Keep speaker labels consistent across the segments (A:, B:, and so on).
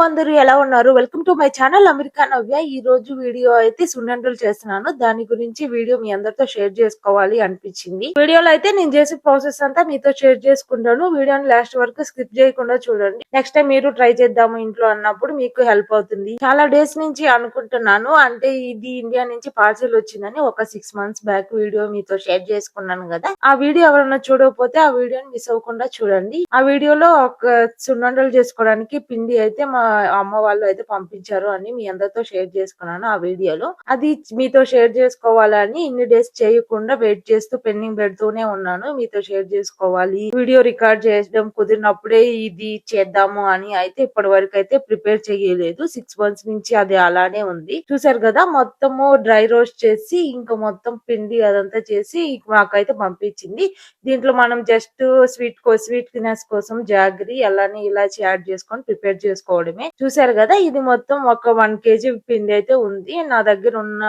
A: అందరూ ఎలా ఉన్నారు? Welcome to my channel America Navya. ఈ రోజు వీడియో అయితే సున్నుండలు చేస్తున్నాను. దాని గురించి వీడియో మీ అందరితో షేర్ చేసుకోవాలి అనిపించింది. వీడియోలో అయితే నేను చేసే ప్రాసెస్ అంతా మీతో షేర్ చేసుకుంటాను. వీడియోని లాస్ట్ వరకు స్కిప్ చేయకుండా చూడండి. నెక్స్ట్ టైం మీరు ట్రై చేద్దాము ఇంట్లో అన్నప్పుడు మీకు హెల్ప్ అవుతుంది. చాలా డేస్ నుంచి అనుకుంటున్నాను, అంటే ఇది ఇండియా నుంచి పార్సిల్ వచ్చిందని. ఒక 6 months బ్యాక్ వీడియో మీతో షేర్ చేసుకున్నాను కదా. ఆ వీడియో ఎవరైనా చూడకపోతే ఆ వీడియోని మిస్ అవ్వకుండా చూడండి. ఆ వీడియోలో ఒక సున్నుండలు చేసుకోవడానికి పిండి అయితే మా అమ్మ వాళ్ళు అయితే పంపించారు అని మీ అందరితో షేర్ చేసుకున్నాను ఆ వీడియోలో. అది మీతో షేర్ చేసుకోవాలని ఇన్ని డేస్ చేయకుండా వెయిట్ చేస్తూ పెండింగ్ పెడుతూనే ఉన్నాను. మీతో షేర్ చేసుకోవాలి, వీడియో రికార్డ్ చేయడం కుదిరినప్పుడే ఇది చేద్దాము అని అయితే ఇప్పటి వరకు అయితే ప్రిపేర్ చేయలేదు. 6 months నుంచి అది అలానే ఉంది. చూసారు కదా, మొత్తము డ్రై రోస్ట్ చేసి ఇంకా మొత్తం పిండి అదంతా చేసి మాకైతే పంపించింది. దీంట్లో మనం జస్ట్ స్వీట్నెస్ కోసం జాగరి అలానే ఇలాచి యాడ్ చేసుకొని ప్రిపేర్ చేసుకోవడమే. చూసారు కదా, ఇది మొత్తం ఒక 1 kg పిండి అయితే ఉంది. నా దగ్గర ఉన్న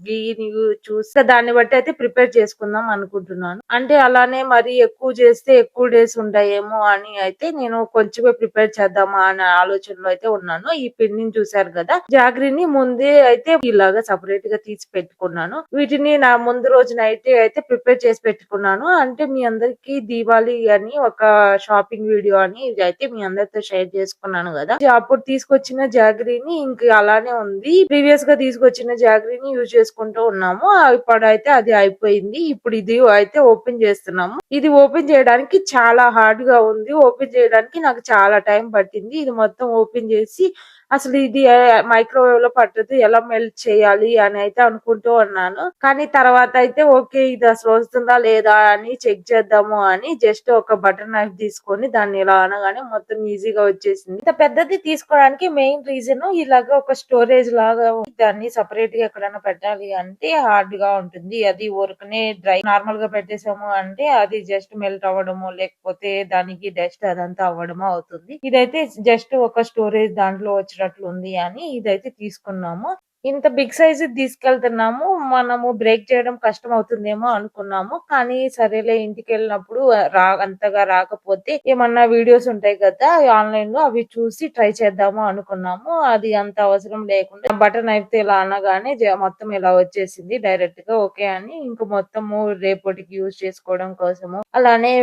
A: గీని చూస్తే దాన్ని బట్టి అయితే ప్రిపేర్ చేసుకుందాం అనుకుంటున్నాను. అంటే అలానే మరి ఎక్కువ చేస్తే ఎక్కువ డేస్ ఉంటాయేమో అని అయితే నేను కొంచెమే ప్రిపేర్ చేద్దామా అనే ఆలోచనలో అయితే ఉన్నాను. ఈ పిండిని చూసారు కదా, జాగరిని ముందే అయితే ఇలాగా సపరేట్ గా తీసి పెట్టుకున్నాను. వీటిని నా ముందు రోజు నైట్ అయితే ప్రిపేర్ చేసి పెట్టుకున్నాను. అంటే మీ అందరికి దీవాలి అని ఒక షాపింగ్ వీడియో అని ఇది అయితే మీ అందరితో షేర్ చేసుకున్నాను కదా. అప్పుడు తీసుకొచ్చిన జాగరీని ఇంక అలానే ఉంది. ప్రీవియస్ గా తీసుకొచ్చిన జాగరీని యూజ్ చేసుకుంటూ ఉన్నాము. ఇప్పుడైతే అది అయిపోయింది. ఇప్పుడు ఇది అయితే ఓపెన్ చేస్తున్నాము. ఇది ఓపెన్ చేయడానికి చాలా హార్డ్ గా ఉంది. ఓపెన్ చేయడానికి నాకు చాలా టైం పట్టింది. ఇది మొత్తం ఓపెన్ చేసి అసలు ఇది మైక్రోవేవ్ లో పట్టదు, ఎలా మెల్ట్ చేయాలి అని అయితే అనుకుంటూ ఉన్నాను. కానీ తర్వాత అయితే ఓకే, ఇది అసలు వస్తుందా లేదా అని చెక్ చేద్దాము అని జస్ట్ ఒక బటర్ నైఫ్ తీసుకొని దాన్ని ఇలా అనగానే మొత్తం ఈజీగా వచ్చేసింది. ఇంత పెద్దది తీసుకోవడానికి మెయిన్ రీజన్ ఇలాగా ఒక స్టోరేజ్ లాగా దాన్ని సపరేట్ గా ఎక్కడైనా పెట్టాలి అంటే హార్డ్ గా ఉంటుంది. అది ఊరకనే డ్రై నార్మల్ గా పెట్టేసాము అంటే అది జస్ట్ మెల్ట్ అవ్వడము లేకపోతే దానికి డస్ట్ అదంతా అవ్వడము అవుతుంది. ఇదైతే జస్ట్ ఒక స్టోరేజ్ దాంట్లో వచ్చినట్లు ఉంది అని ఇదైతే తీసుకున్నాము. ఇంత బిగ్ సైజ్ తీసుకెళ్తున్నాము, మనము బ్రేక్ చేయడం కష్టం అవుతుందేమో అనుకున్నాము. కానీ సరేలే, ఇంటికి వెళ్ళినప్పుడు అంతగా రాకపోతే ఏమన్నా వీడియోస్ ఉంటాయి కదా ఆన్లైన్ లో, అవి చూసి ట్రై చేద్దాము అనుకున్నాము. అది అంత అవసరం లేకుండా బటర్ నైఫ్ తో ఇలా అనగానే మొత్తం ఇలా వచ్చేసింది డైరెక్ట్ గా. ఓకే అని ఇంక మొత్తము రేపటికి యూజ్ చేసుకోవడం కోసము అలానే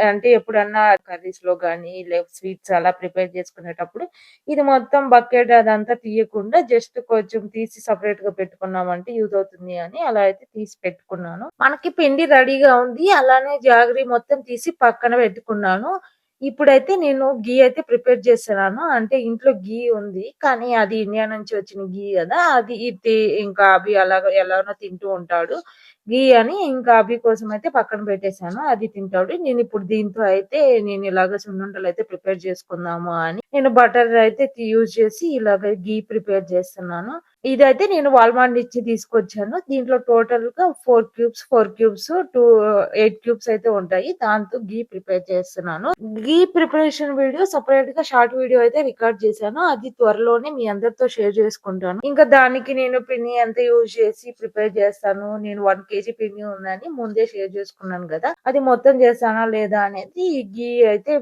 A: అంటే ఎప్పుడన్నా కర్రీస్ లో గానీ స్వీట్స్ అలా ప్రిపేర్ చేసుకునేటప్పుడు ఇది మొత్తం బకెట్ అదంతా తీయకుండా జస్ట్ కొంచెం తీసి సపరేట్ గా పెట్టుకున్నామంటే యూజ్ అవుతుంది అని అలా అయితే తీసి పెట్టుకున్నాను. మనకి పిండి రెడీగా ఉంది. అలానే జాగరీ మొత్తం తీసి పక్కన పెట్టుకున్నాను. ఇప్పుడైతే నేను గీ అయితే ప్రిపేర్ చేస్తున్నాను. అంటే ఇంట్లో గీ ఉంది, కానీ అది ఇండియా నుంచి వచ్చిన గీ కదా, అది ఇది ఇంకా అవి అలాగ ఎలానో తింటూ ఉంటాడు గీ అని. ఇంకా అభి కోసం అయితే పక్కన పెట్టేశాను, అది తింటాడు. నేను ఇప్పుడు దీంతో అయితే నేను ఇలాగ సున్నుండలు అయితే ప్రిపేర్ చేసుకుందాము అని నేను బటర్ అయితే యూజ్ చేసి ఇలాగ గీ ప్రిపేర్ చేస్తున్నాను. ఇదైతే నేను వాల్మార్ట్ నుంచి తీసుకొచ్చాను. దీంట్లో టోటల్ గా 4 క్యూబ్స్ 8 క్యూబ్స్ అయితే ఉంటాయి. దాంతో గీ ప్రిపేర్ చేస్తున్నాను. గీ ప్రిపరేషన్ వీడియో సపరేట్ గా షార్ట్ వీడియో అయితే రికార్డ్ చేశాను. అది త్వరలోనే మీ అందరితో షేర్ చేసుకుంటాను. ఇంకా దానికి నేను పిండి ఎంత యూజ్ చేసి ప్రిపేర్ చేస్తాను, నేను 1 kg పిండి ఉందని ముందే షేర్ చేసుకున్నాను కదా, అది మొత్తం చేస్తానా లేదా అనేది గీ అయితే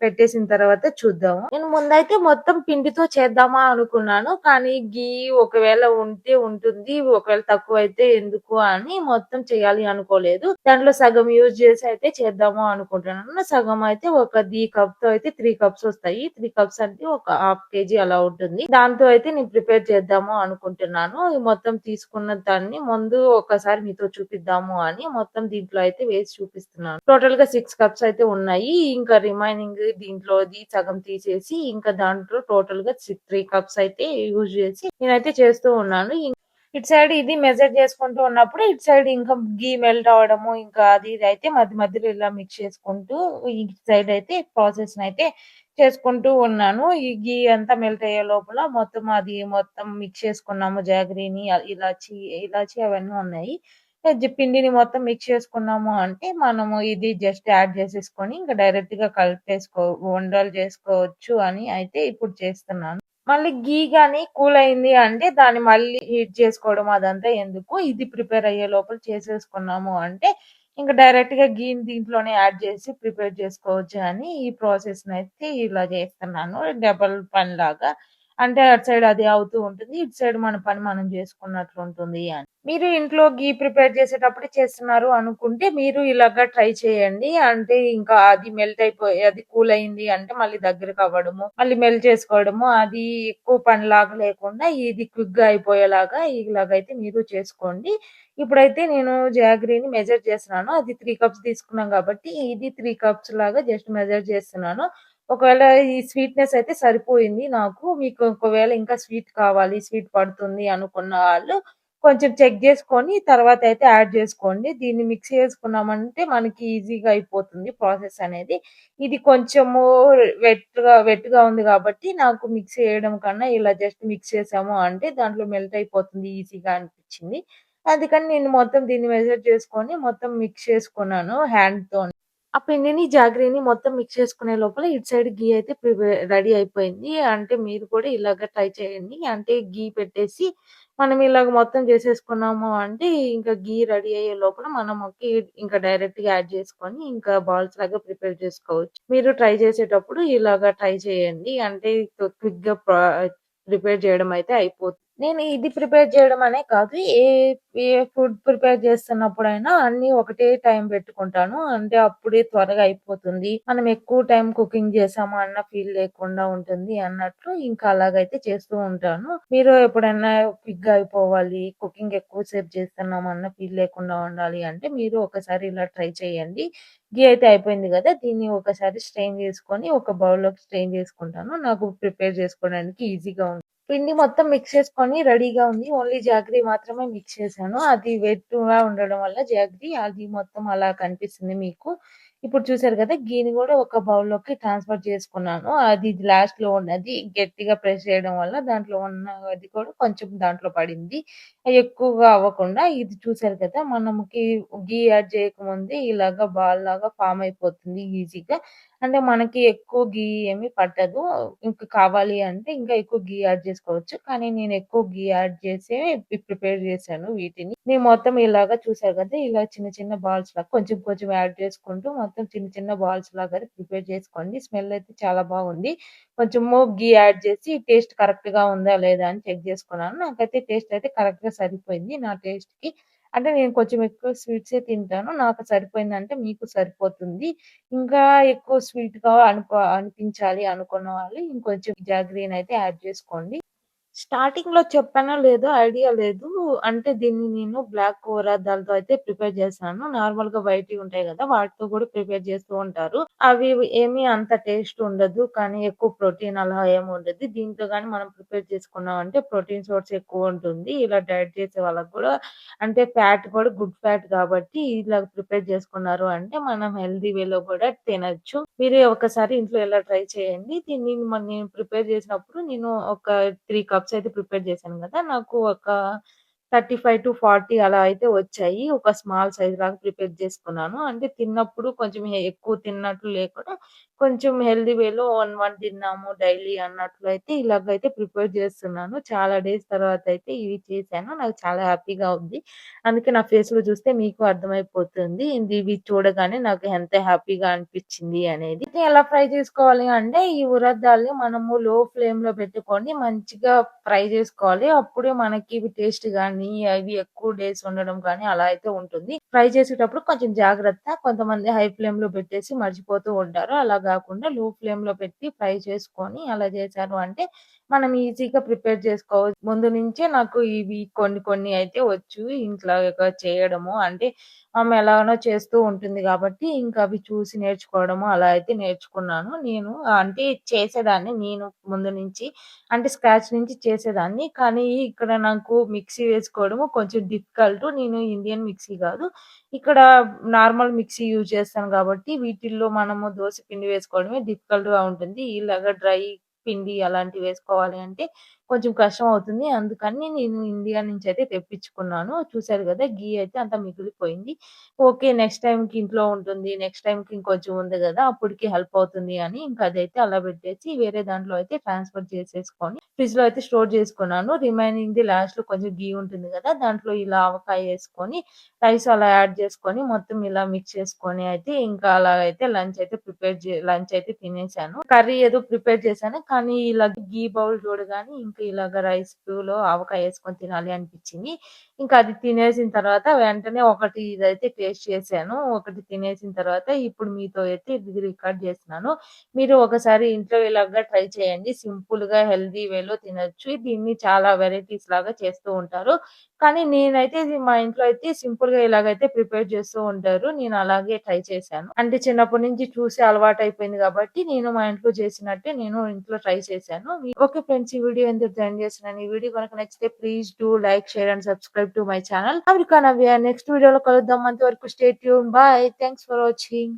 A: పెట్టేసిన తర్వాత చూద్దాము. నేను ముందైతే మొత్తం పిండితో చేద్దామా అనుకున్నాను, కానీ గీ ఒకవేళ ఉంటే ఉంటుంది, ఒకవేళ తక్కువ అయితే ఎందుకు అని మొత్తం చేయాలి అనుకోలేదు. దాంట్లో సగం యూజ్ చేసి అయితే చేద్దాము అనుకుంటున్నాను. సగం అయితే ఒక కప్ తో అయితే 3 cups వస్తాయి. 3 cups అంటే ఒక 1/2 kg అలా ఉంటుంది. దాంతో అయితే నేను ప్రిపేర్ చేద్దాము అనుకుంటున్నాను. మొత్తం తీసుకున్న దాన్ని ముందు ఒకసారి మీతో చూపిద్దాము అని మొత్తం దీంట్లో అయితే వేసి చూపిస్తున్నాను. టోటల్ గా 6 cups అయితే ఉన్నాయి. ఇంకా రిమైనింగ్ దీంట్లోది సగం తీసేసి ఇంకా దాంట్లో టోటల్ గా 3 cups అయితే యూజ్ చేసి నేనైతే చేస్తూ ఉన్నాను. ఇటు సైడ్ ఇది మెజర్ చేసుకుంటూ ఉన్నప్పుడు ఇటు సైడ్ ఇంకా గీ మెల్ట్ అవడము ఇంకా అది ఇది అయితే మధ్యలో ఇలా మిక్స్ చేసుకుంటూ ఇటు సైడ్ అయితే ప్రాసెస్ అయితే చేసుకుంటూ ఉన్నాను. ఈ గీ అంతా మెల్ట్ అయ్యే లోపల మొత్తం మిక్స్ చేసుకున్నాము. జాగరీని ఇలాచి అవన్నీ ఉన్నాయి. పిండిని మొత్తం మిక్స్ చేసుకున్నాము అంటే మనము ఇది జస్ట్ యాడ్ చేసేసుకొని ఇంకా డైరెక్ట్ గా ఉండలు చేసుకోవచ్చు అని అయితే ఇప్పుడు చేస్తున్నాను. మళ్ళీ గీ గాని కూల్ అయింది అంటే దాన్ని మళ్ళీ హీట్ చేసుకోవడం అదంతా ఎందుకు, ఇది ప్రిపేర్ అయ్యే లోపల చేసేసుకున్నాము అంటే ఇంక డైరెక్ట్‌గా గీని దీంట్లోనే యాడ్ చేసి ప్రిపేర్ చేసుకోవచ్చు అని ఈ ప్రాసెస్‌నైతే ఇలా చేస్తున్నాను. డబుల్ పనిలాగా. అంటే అటు సైడ్ అది అవుతూ ఉంటుంది. ఇటు సైడ్ మన పని మనం చేసుకున్నట్లుంటుంది అని. మీరు ఇంట్లో ఘీ ప్రిపేర్ చేసేటప్పుడే చేస్తున్నారు అనుకుంటే మీరు ఇలాగ ట్రై చేయండి. అంటే ఇంకా అది మెల్ట్ అయిపోయి అది కూల్ అయింది అంటే మళ్ళీ దగ్గరకవ్వడము, మళ్ళీ మెల్ట్ చేసుకోవడము అది ఎక్కువ పనిలాగా లేకుండా ఇది క్విక్‌గా అయిపోయేలాగా ఇలాగైతే మీరు చేసుకోండి. ఇప్పుడైతే నేను జాగరీని మెజర్ చేస్తున్నాను. అది 3 కప్స్ తీసుకున్నాం కాబట్టి ఇది 3 కప్స్ లాగా జస్ట్ మెజర్ చేస్తున్నాను. ఒకవేళ ఈ స్వీట్‌నెస్ అయితే సరిపోయింది నాకు. మీకు ఒకవేళ ఇంకా స్వీట్ కావాలి, స్వీట్ పడుతుంది అనుకున్న వాళ్ళు కొంచెం చెక్ చేసుకొని తర్వాతయితే యాడ్ చేసుకోండి. దీన్ని మిక్స్ చేసుకున్నామంటే మనకి ఈజీగా అయిపోతుంది ప్రాసెస్ అనేది. ఇది కొంచెము వెట్‌గా ఉంది కాబట్టి నాకు మిక్స్ చేయడం కన్నా ఇలా జస్ట్ మిక్స్ చేసాము అంటే దాంట్లో మెల్ట్ అయిపోతుంది ఈజీగా అనిపిచ్చింది. అందుకని నేను మొత్తం దీన్ని మెజర్ చేసుకొని మొత్తం మిక్స్ చేసుకున్నాను హ్యాండ్‌తోని. ఆ పిండిని, జాగరీని మొత్తం మిక్స్ చేసుకునే లోపల ఇటు సైడ్ ఘీ అయితే రెడీ అయిపోయింది. అంటే మీరు కూడా ఇలాగ ట్రై చేయండి. అంటే ఘీ పెట్టేసి మనం ఇలాగ మొత్తం చేసేసుకున్నాము అంటే ఇంకా ఘీ రెడీ అయ్యే లోపల మనముకి ఇంకా డైరెక్ట్‌గా యాడ్ చేసుకొని ఇంకా బాల్స్ లాగా ప్రిపేర్ చేసుకోవచ్చు. మీరు ట్రై చేసేటప్పుడు ఇలాగ ట్రై చేయండి. అంటే క్విక్‌గా ప్రిపేర్ చేయడం అయితే అయిపోతుంది. నేను ఇది ప్రిపేర్ చేయడం అనే కాదు. ఏ ఫుడ్ ప్రిపేర్ చేస్తున్నప్పుడైనా అన్నీ ఒకటే టైం పెట్టుకుంటాను. అంటే అప్పుడే త్వరగా అయిపోతుంది. మనం ఎక్కువ టైం కుకింగ్ చేసాము అన్న ఫీల్ లేకుండా ఉంటుంది అన్నట్లు ఇంకా అలాగైతే చేస్తూ ఉంటాను. మీరు ఎప్పుడైనా క్విక్‌గా అయిపోవాలి, కుకింగ్ ఎక్కువ సేపు చేస్తున్నాము అన్న ఫీల్ లేకుండా ఉండాలి అంటే మీరు ఒకసారి ఇలా ట్రై చేయండి. ఘీ అయితే అయిపోయింది గదా! దీన్ని ఒకసారి స్ట్రెయిన్ చేసుకొని ఒక బౌల్‌లోకి స్ట్రెయిన్ చేసుకుంటాను. నాకు ప్రిపేర్ చేసుకోవడానికి ఈజీగా ఉంటుంది. పిండి మొత్తం మిక్స్ చేసుకొని రెడీగా ఉంది. ఓన్లీ జాగరీ మాత్రమే మిక్స్ చేశాను. అది వెట్టుగా ఉండడం వల్ల జాగరీ అది మొత్తం అలా కనిపిస్తుంది మీకు. ఇప్పుడు చూసారు కదా! ఘీని గూడా ఒక బౌల్‌లోకి ట్రాన్స్‌ఫర్ చేసుకున్నాను. అది లాస్ట్‌లో ఉన్నది గట్టిగా ప్రెస్ చేయడం వల్ల దాంట్లో ఉన్నది కూడా కొంచెం దాంట్లో పడింది. ఎక్కువగా అవ్వకుండా ఇది చూసారు కదా! మనముకి ఘీ యాడ్ చేయకముందే ఇలాగా బాల్ లాగా ఫార్మ్ అయిపోతుంది ఈజీగా. అంటే మనకి ఎక్కువ ఘీ ఏమి పట్టదు. ఇంక కావాలి అంటే ఇంకా ఎక్కువ ఘీ యాడ్ చేసుకోవచ్చు. కానీ నేను ఎక్కువ ఘీ యాడ్ చేసే ప్రిపేర్ చేశాను వీటిని. నేను మొత్తం ఇలాగా చూసారు కదా! ఇలా చిన్న చిన్న బాల్స్ లాగా కొంచెం కొంచెం యాడ్ చేసుకుంటూ మొత్తం చిన్న చిన్న బాల్స్ లాగా ప్రిపేర్ చేసుకోండి. స్మెల్ అయితే చాలా బాగుంది. కొంచెము ఘీ యాడ్ చేసి టేస్ట్ కరెక్ట్‌గా ఉందా లేదా అని చెక్ చేసుకున్నాను. నాకైతే టేస్ట్ అయితే కరెక్ట్‌గా సరిపోయింది నా టేస్ట్‌కి. అంటే నేను కొంచెం ఎక్కువ స్వీట్సే తింటాను. నాకు సరిపోయిందంటే మీకు సరిపోతుంది. ఇంకా ఎక్కువ స్వీట్‌గా అనిపించాలి అనుకున్న వాళ్ళు ఇంకొంచెం జాగరీనైతే యాడ్ చేసుకోండి. స్టార్టింగ్‌లో చెప్పానో లేదో ఐడియా లేదు. అంటే దీన్ని నేను బ్లాక్ కోరాదాలతో అయితే ప్రిపేర్ చేశాను. నార్మల్‌గా వైట్‌వి ఉంటాయి గదా! వాటితో కూడా ప్రిపేర్ చేస్తూ ఉంటారు. అవి ఏమి అంత టేస్ట్ ఉండదు. కానీ ఎక్కువ ప్రోటీన్ అలా ఏమి ఉండదు. దీంతో గాని మనం ప్రిపేర్ చేసుకున్నామంటే ప్రోటీన్ సోర్స్ ఎక్కువ ఉంటుంది. ఇలా డైట్ చేసే వాళ్ళకి కూడా అంటే ఫ్యాట్ కూడా గుడ్ ఫ్యాట్ కాబట్టి ఇలా ప్రిపేర్ చేసుకున్నారు అంటే మనం హెల్తీ వేలో కూడా తినొచ్చు. మీరు ఒకసారి ఇంట్లో ఇలా ట్రై చేయండి. దీన్ని నేను ప్రిపేర్ చేసినప్పుడు నేను ఒక 3 కప్స్ అయితే ప్రిపేర్ చేశాను గదా! నాకు ఒక 35-40 అలా అయితే వచ్చాయి. ఒక స్మాల్ సైజ్ లాగా ప్రిపేర్ చేసుకున్నాను. అంటే తిన్నప్పుడు కొంచెం ఎక్కువ తిన్నట్లు లేకుండా కొంచెం హెల్తీ వేలో వన్ వన్ తిన్నాము డైలీ అన్నట్లు అయితే ఇలాగైతే ప్రిపేర్ చేస్తున్నాను. చాలా డేస్ తర్వాత అయితే ఇది చేశాను. నాకు చాలా హ్యాపీగా ఉంది. అందుకే నా ఫేస్‌లో చూస్తే మీకు అర్థమైపోతుంది. ఇవి చూడగానే నాకు ఎంత హ్యాపీగా అనిపిచ్చింది అనేది. ఇది ఎలా ఫ్రై చేసుకోవాలి అంటే, ఈ ఉరద్ దాల్‌ని మనము లో ఫ్లేమ్‌లో పెట్టుకొని మంచిగా ఫ్రై చేసుకోవాలి. అప్పుడే మనకి ఇవి టేస్ట్ గాని, అవి ఎక్కువ డేస్ ఉండడం గాని అలా అయితే ఉంటుంది. ఫ్రై చేసేటప్పుడు కొంచెం జాగ్రత్త. కొంతమంది హై ఫ్లేమ్‌లో పెట్టేసి మర్చిపోతూ ఉంటారు. అలా గాకుండా లో ఫ్లేమ్‌లో పెట్టి ఫ్రై చేసుకొని అలా చేశారు అంటే మనం ఈజీగా ప్రిపేర్ చేసుకోవచ్చు. ముందు నుంచే నాకు ఇవి కొన్ని కొన్ని అయితే వచ్చు. ఇంట్లాగా చేయడము. అంటే ఆమె ఎలానో చేస్తూ ఉంటుంది గాబట్టి, ఇంకా అవి చూసి నేర్చుకోవడము అలా అయితే నేర్చుకున్నాను. నేను అంటే చేసేదాన్ని నేను ముందు నుంచి. అంటే స్క్రాచ్ నుంచి చేసేదాన్ని. కానీ ఇక్కడ నాకు మిక్సీ వేసుకోవడము కొంచెం డిఫికల్ట్. నేను ఇండియన్ మిక్సీ గాదు. ఇక్కడ నార్మల్ మిక్సీ యూజ్ చేస్తాను గాబట్టి, వీటిల్లో మనము దోస పిండి వేసుకోవడమే డిఫికల్ట్‌గా ఉంటుంది. ఇలాగ డ్రై పిండి అలాంటివి వేసుకోవాలి అంటే కొంచెం కష్టం అవుతుంది. అందుకని నేను ఇండియా నుంచి అయితే తెప్పించుకున్నాను. చూసారు గదా! ఘీ అయితే అంతా మిగిలిపోయింది. ఓకే. నెక్స్ట్ టైమ్‌కి ఇంట్లో ఉంటుంది. నెక్స్ట్ టైమ్‌కి ఇంకొంచెం ఉంది గదా! అప్పటికి హెల్ప్ అవుతుంది అని ఇంక అదైతే అలా పెట్టేసి వేరే దాంట్లో అయితే ట్రాన్స్‌ఫర్ చేసేసుకొని ఫ్రిడ్జ్‌లో అయితే స్టోర్ చేసుకున్నాను. రిమైనింగ్‌ది లాస్ట్‌లో కొంచెం ఘీ ఉంటుంది గదా! దాంట్లో ఇలా ఆవకాయ యేసుకొని రైస్ అలా యాడ్ చేసుకొని మొత్తం ఇలా మిక్స్ చేసుకొని అయితే ఇంకా అలాగైతే లంచ్ అయితే తినేసాను. కర్రీ ఏదో ప్రిపేర్ చేశాను. కానీ ఇలా ఘీ బౌల్ చూడగానే ఇంకా ఇలాగ రైస్‌లో ఆవకాయ యేసుకొని తినాలి అనిపిచ్చింది. ఇంకా అది తినేసిన తర్వాత వెంటనే ఒకటి ఇదైతే టేస్ట్ చేశాను. ఒకటి తినేసిన తర్వాత ఇప్పుడు మీతో అయితే ఇది రికార్డ్ చేస్తున్నాను. మీరు ఒకసారి ఇంట్లో ఇలాగ ట్రై చేయండి. సింపుల్‌గా హెల్తీ వేలో తినొచ్చు. దీన్ని చాలా వెరైటీస్ లాగా చేస్తూ ఉంటారు. కానీ నేనైతే ఇది మా ఇంట్లో అయితే సింపుల్‌గా ఇలాగైతే ప్రిపేర్ చేస్తూ ఉంటారు. నేను అలాగే ట్రై చేశాను. అంటే చిన్నప్పటి నుంచి చూసి అలవాటయిపోయింది గాబట్టి నేను మా ఇంట్లో చేసినట్టే నేను ఇంట్లో ట్రై చేశాను. ఓకే ఫ్రెండ్స్, ఈ వీడియో ఇంతటితో ఎండ్ చేస్తున్నాను. ఈ వీడియో గనుక నచ్చితే please do like, share and subscribe to my channel. America Navya. Next వీడియోలో కలుద్దాం. అంతవరకు stay tune. By. Thanks for watching.